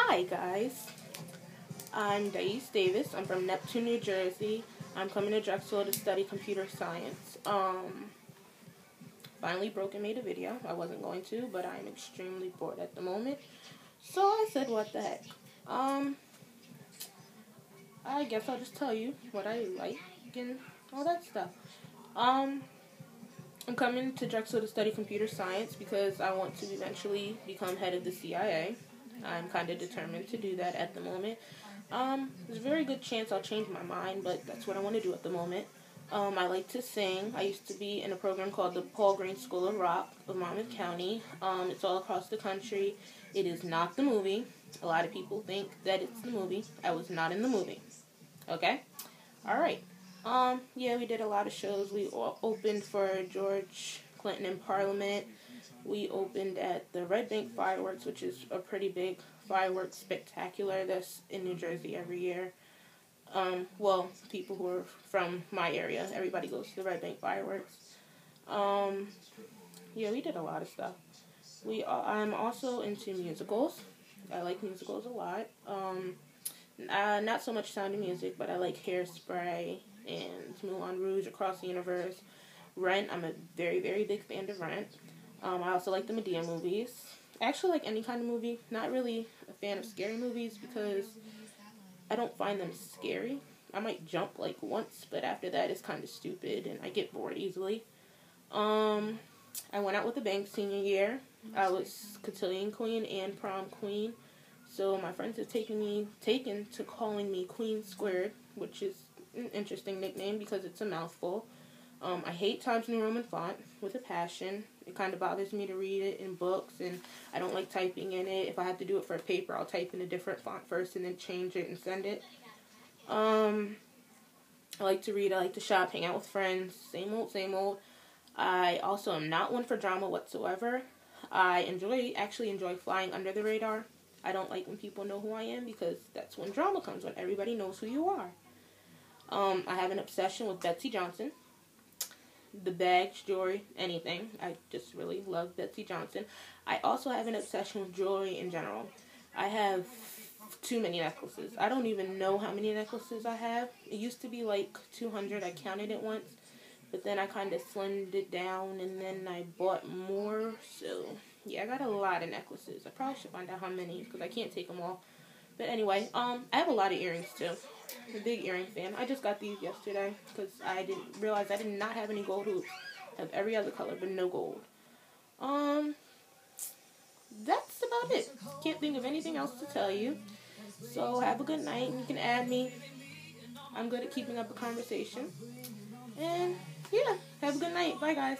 Hi guys, I'm Dais Davis. I'm from Neptune, New Jersey. I'm coming to Drexel to study computer science. Finally broke and made a video. I wasn't going to, but I'm extremely bored at the moment. So I said, what the heck. I guess I'll just tell you what I like and all that stuff. I'm coming to Drexel to study computer science because I want to eventually become head of the CIA. I'm kind of determined to do that at the moment. There's a very good chance I'll change my mind, but that's what I want to do at the moment. I like to sing. I used to be in a program called the Paul Green School of Rock of Monmouth County. It's all across the country. It is not the movie. A lot of people think that it's the movie. I was not in the movie. Okay? Alright. Yeah, we did a lot of shows. We opened for George Clinton in Parliament. We opened at the Red Bank Fireworks, which is a pretty big fireworks spectacular that's in New Jersey every year. Well, people who are from my area, everybody goes to the Red Bank Fireworks. Yeah, we did a lot of stuff. I'm also into musicals. I like musicals a lot. Not so much Sound of Music, but I like Hairspray and Moulin Rouge, Across the Universe. Rent, I'm a very, very big fan of Rent. I also like the Medea movies. I actually like any kind of movie. Not really a fan of scary movies because I don't find them scary. I might jump like once, but after that it's kind of stupid and I get bored easily. I went out with a bang senior year. I was cotillion queen and prom queen. So my friends have taken to calling me Queen Squared, which is an interesting nickname because it's a mouthful. I hate Times New Roman font with a passion. It kind of bothers me to read it in books, and I don't like typing in it. If I have to do it for a paper, I'll type in a different font first and then change it and send it. I like to read. I like to shop, hang out with friends. Same old, same old. I also am not one for drama whatsoever. I actually enjoy flying under the radar. I don't like when people know who I am because that's when drama comes, when everybody knows who you are. I have an obsession with Betsey Johnson. The bags, jewelry, anything. I just really love Betsey Johnson. I also have an obsession with jewelry in general. I have too many necklaces. I don't even know how many necklaces I have. It used to be like 200. I counted it once. But then I kind of slimmed it down and then I bought more. So, yeah, I got a lot of necklaces. I probably should find out how many because I can't take them all. But anyway, I have a lot of earrings too. I'm a big earring fan. I just got these yesterday because I didn't realize I did not have any gold hoops. I have every other color but no gold. That's about it. Can't think of anything else to tell you. So have a good night. You can add me. I'm good at keeping up a conversation. And yeah, have a good night. Bye guys.